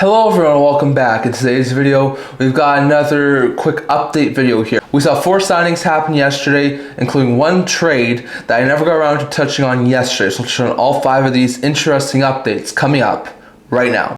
Hello everyone, welcome back. In today's video, we've got another quick update video here. We saw 4 signings happen yesterday, including one trade that I never got around to touching on yesterday. So we'll touch on all 5 of these interesting updates coming up right now.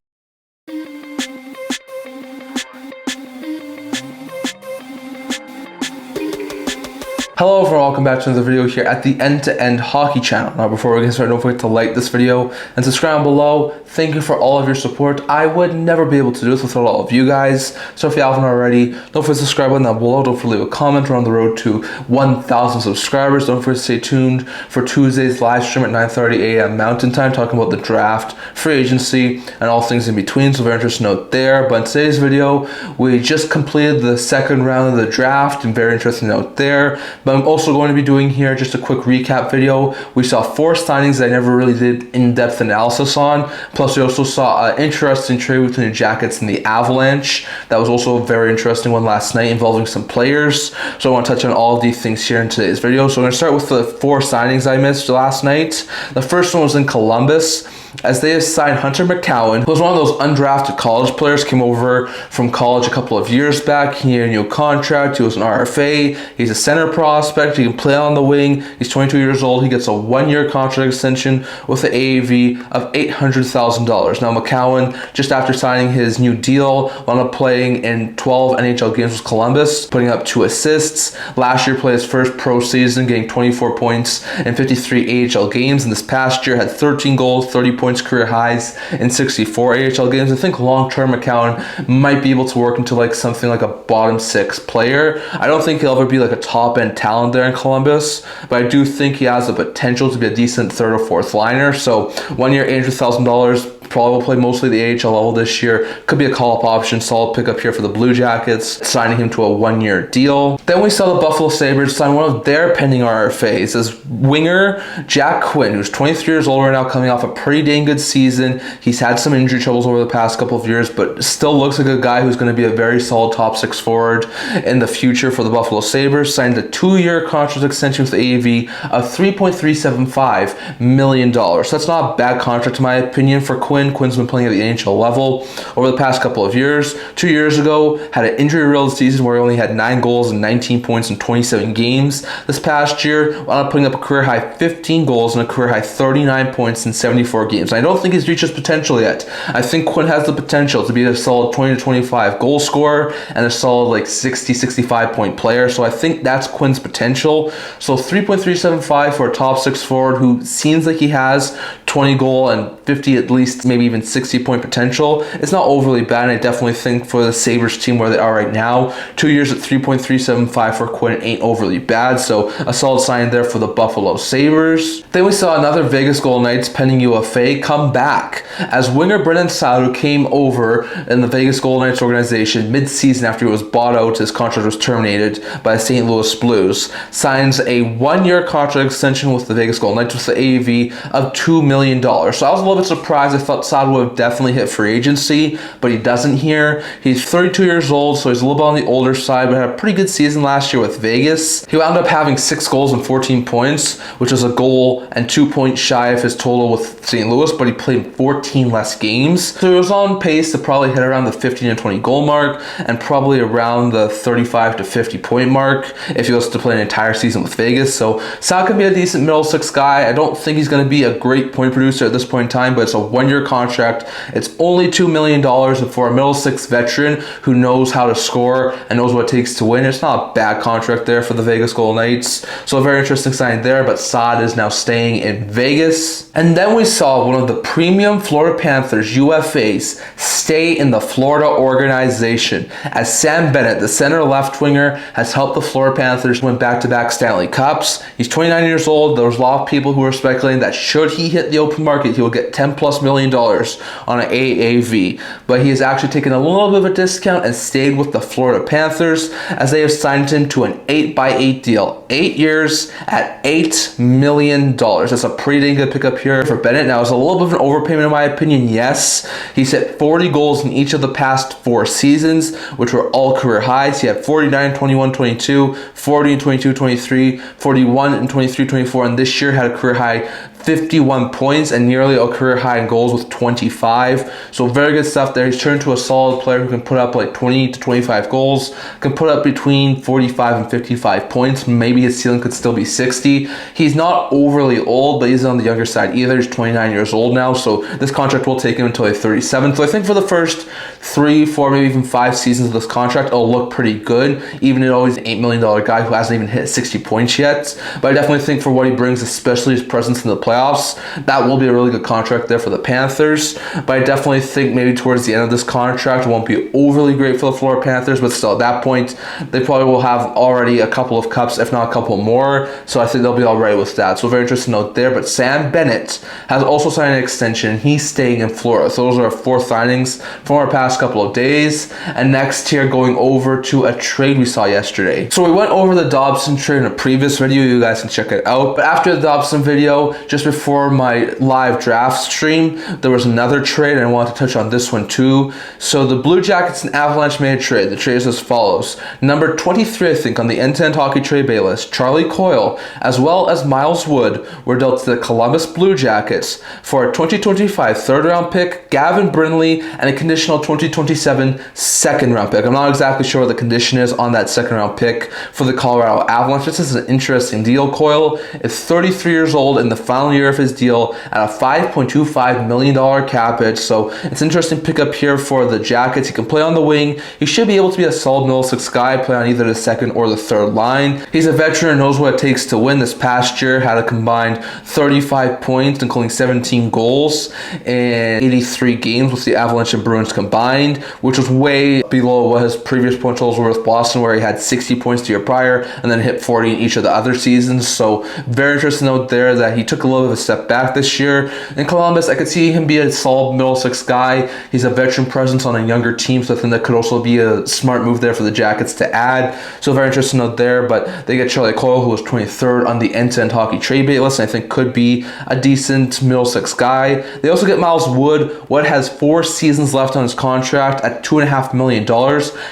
Hello everyone, welcome back to another video here at the End-to-End Hockey channel. Now before we get started, don't forget to like this video and subscribe below. Thank you for all of your support. I would never be able to do this without all of you guys. So if you haven't already, don't forget to subscribe button down below. Don't forget to leave a comment. We're on the road to 1,000 subscribers. Don't forget to stay tuned for Tuesday's live stream at 9:30 a.m. Mountain Time, talking about the draft, free agency, and all things in between. So very interesting note there. But in today's video, we just completed the second round of the draft, and very interesting note there. But I'm also going to be doing here just a quick recap video. We saw 4 signings that I never really did in-depth analysis on. Plus, we also saw an interesting trade between the Jackets and the Avalanche. That was also a very interesting one last night involving some players. So I want to touch on all of these things here in today's video. So I'm going to start with the 4 signings I missed last night. The first one was in Columbus, as they have signed Hunter McKown, who was one of those undrafted college players, came over from college a couple of years back. He had a new contract. He was an RFA. He's a center prospect. He can play on the wing. He's 22 years old. He gets a 1-year contract extension with an AAV of $800,000. Now Macauan, just after signing his new deal, wound up playing in 12 NHL games with Columbus, putting up 2 assists. Last year played his first pro season, getting 24 points in 53 AHL games. And this past year had 13 goals, 30 points, career highs in 64 AHL games. I think long-term McKown might be able to work into like something like a bottom 6 player. I don't think he'll ever be like a top-end talent there in Columbus, but I do think he has the potential to be a decent 3rd or 4th liner. So 1 year, $800,000. Probably will play mostly the AHL level this year. Could be a call-up option. Solid pickup here for the BlueJackets, signing him to a 1-year deal. Then we saw the Buffalo Sabres sign one of their pending RFAs as winger Jack Quinn, who's 23 years old right now, coming off a pretty dang good season. He's had some injury troubles over the past couple of years, but still looks like a guy who's going to be a very solid top 6 forward in the future for the Buffalo Sabres. Signed a 2-year contract extension with the AAV of $3.375 million. So that's not a bad contract in my opinion for Quinn. Quinn's been playing at the NHL level over the past couple of years. 2 years ago, had an injury-riddled season where he only had 9 goals and 19 points in 27 games. This past year, wound up putting up a career-high 15 goals and a career-high 39 points in 74 games. And I don't think he's reached his potential yet. I think Quinn has the potential to be a solid 20 to 25 goal scorer and a solid like 60, 65 point player. So I think that's Quinn's potential. So 3.375 for a top 6 forward who seems like he has 20 goal and 50 at least, maybe even 60 point potential. It's not overly bad, and I definitely think for the Sabres team where they are right now, 2 years at 3.375 for Quinn ain't overly bad. So a solid sign there for the Buffalo Sabres. Then we saw another Vegas Golden Knights pending UFA come back as winger Bennett and Saad, who came over in the Vegas Golden Knights organization mid-season after he was bought out, his contract was terminated by St. Louis Blues, signs a 1-year contract extension with the Vegas Golden Knights with the AAV of $2 million. So I was a little bit surprised. I thought Saad would have definitely hit free agency, but he doesn't here. He's 32 years old, so he's a little bit on the older side, but had a pretty good season last year with Vegas. He wound up having 6 goals and 14 points, which was a goal and 2 points shy of his total with St. Louis, but he played 14 less games. So he was on pace to probably hit around the 15 to 20 goal mark and probably around the 35 to 50 point mark if he was to play an entire season with Vegas. So Saad could be a decent middle 6 guy. I don't think he's going to be a great point producer at this point in time, but it's a 1-year contract. It's only $2 million for a middle 6 veteran who knows how to score and knows what it takes to win. It's not a bad contract there for the Vegas Golden Knights. So a very interesting sign there, but Saad is now staying in Vegas. And then we saw one of the premium Florida Panthers UFAs stay in the Florida organization as Sam Bennett, the center left winger, has helped the Florida Panthers win back-to-back Stanley Cups. He's 29 years old. There was a lot of people who were speculating that should he hit the open market, he will get $10+ million on an AAV, but he has actually taken a little bit of a discount and stayed with the Florida Panthers as they have signed him to an 8x8 deal, 8 years at $8 million. That's a pretty dang good pickup here for Bennett. Now, it's a little bit of an overpayment in my opinion, yes. He's hit 40 goals in each of the past 4 seasons, which were all career highs. He had 49, 21, 22, 40 and 22, 23, 41 and 23, 24, and this year had a career high 51 points and nearly a career high in goals with 25. So very good stuff there. He's turned to a solid player who can put up like 20 to 25 goals, can put up between 45 and 55 points. Maybe his ceiling could still be 60. He's not overly old, but he's on the younger side either. He's 29 years old now, so this contract will take him until he's 37. So I think for the first 3, 4, maybe even 5 seasons of this contract, it'll look pretty good, even though he's an $8 million guy who hasn't even hit 60 points yet. But I definitely think for what he brings, especially his presence in the playoffs, that will be a really good contract there for the Panthers. But I definitely think maybe towards the end of this contract, it won't be overly great for the Florida Panthers, but still at that point, they probably will have already a couple of cups, if not a couple more. So I think they'll be all right with that. So very interesting note there. But Sam Bennett has also signed an extension. He's staying in Florida. So those are our 4 signings from our past couple of days. And next here, going over to a trade we saw yesterday. So we went over the Dobson trade in a previous video. You guys can check it out. But after the Dobson video, just before my live draft stream, there was another trade, and I wanted to touch on this one too. So the Blue Jackets and Avalanche made a trade. The trade is as follows. Number 23, I think, on the end-to-end hockey trade bay list, Charlie Coyle, as well as Miles Wood, were dealt to the Columbus Blue Jackets for a 2025 third-round pick, Gavin, Brinley, and a conditional 2027 second-round pick. I'm not exactly sure what the condition is on that second-round pick for the Colorado Avalanche. This is an interesting deal. Coyle is 33 years old in the final year of his deal at a $5.25 million cap hit. So it's an interesting pickup here for the Jackets. He can play on the wing. He should be able to be a solid middle 6 guy, play on either the second or the third line. He's a veteran and knows what it takes to win. This past year had a combined 35 points, including 17 goals in 83 games with the Avalanche and Bruins combined, which was way below what his previous point totals were with Boston, where he had 60 points the year prior and then hit 40 in each of the other seasons. So very interesting note there that he took a little bit of a step back this year. In Columbus, I could see him be a solid middle 6 guy. He's a veteran presence on a younger team, so I think that could also be a smart move there for the Jackets to add. So very interesting note there. But they get Charlie Coyle, who was 23rd on the end-to-end hockey trade bait list, and I think could be a decent middle 6 guy. They also get Miles Wood, what has 4 seasons left on his contract at $2.5 million.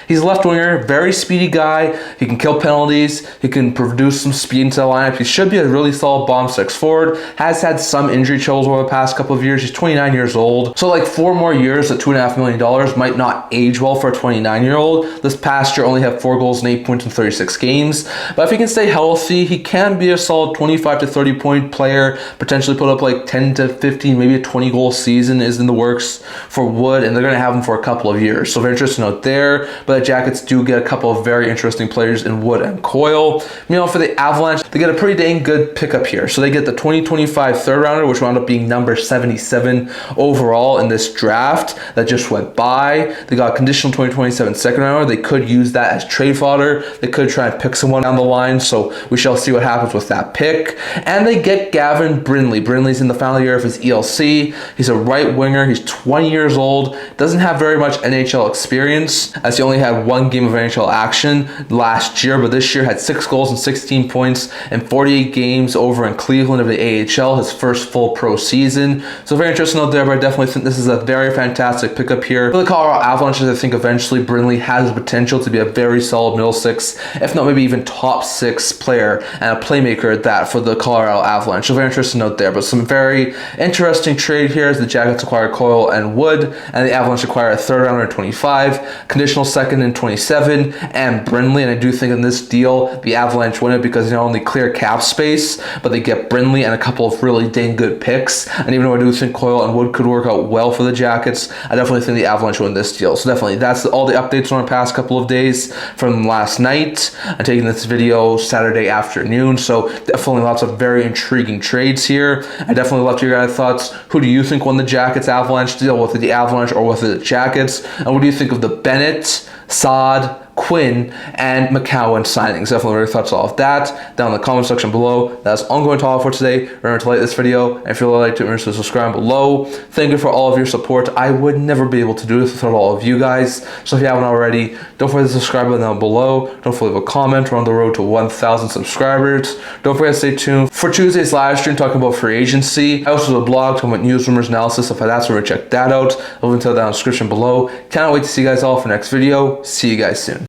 He's a left winger, very speedy guy. He can kill penalties. He can produce some speed into the lineup. He should be a really solid bomb 6 forward. Has had some injury troubles over the past couple of years. He's 29 years old. So like 4 more years at $2.5 million might not age well for a 29-year-old. This past year only had 4 goals and 8 points in 36 games. But if he can stay healthy, he can be a solid 25 to 30 point player, potentially put up like 10 to 15, maybe a 20 goal season is in the works for Wood, and they're going to have him for a couple of years. So very interesting note there. But the Jackets do get a couple of very interesting players in Wood and Coyle. For the Avalanche, they get a pretty dang good pickup here. So they get the 2025 third rounder, which wound up being number 77 overall in this draft that just went by. They got a conditional 2027 second rounder. They could use that as trade fodder. They could try and pick someone down the line. So we shall see what happens with that pick. And they get Gavin Brinley. Brinley's in the final year of his ELC. He's a right winger. He's 20 years old. Doesn't have very much NHL experience, as he only had 1 game of NHL action last year, but this year had 6 goals and 16 points in 48 games over in Cleveland of the AHL, his first full pro season. So very interesting out there, but I definitely think this is a very fantastic pickup here. For the Colorado Avalanche, I think eventually Brinley has the potential to be a very solid middle 6, if not maybe even top 6 player and a playmaker at that for the Colorado Avalanche. So very interesting note there, but some very interesting trade here as the Jackets acquire Coyle and Wood, and the Avalanche acquire a third rounder in 25, conditional second in 27, and Brinley. And I do think in this deal, the Avalanche win it because they not only clear cap space, but they get Brinley and a couple of really dang good picks. And even though I do think Coyle and Wood could work out well for the Jackets, I definitely think the Avalanche win this deal. So definitely, that's all the updates on the past couple of days from last night. I'm taking this video Saturday afternoon, so definitely lots of very intriguing trades here. I definitely love to hear your guys' thoughts. Who do you think won the Jackets Avalanche deal? Was it the Avalanche or was it the Jackets? And what do you think of the Bennett, Saad, Quinn, and McKowan signings? Definitely your thoughts on all of that down in the comment section below. That's all I'm going to talk for today. Remember to like this video, and if you would like to, remember to subscribe below. Thank you for all of your support. I would never be able to do this without all of you guys. So if you haven't already, don't forget to subscribe button down below. Don't forget to leave a comment. We're on the road to 1,000 subscribers. Don't forget to stay tuned for Tuesday's live stream talking about free agency. I also have a blog talking about news, rumors, analysis, stuff like that, so check that out. I'll link to that in the description below. Cannot wait to see you guys all for the next video. See you guys soon.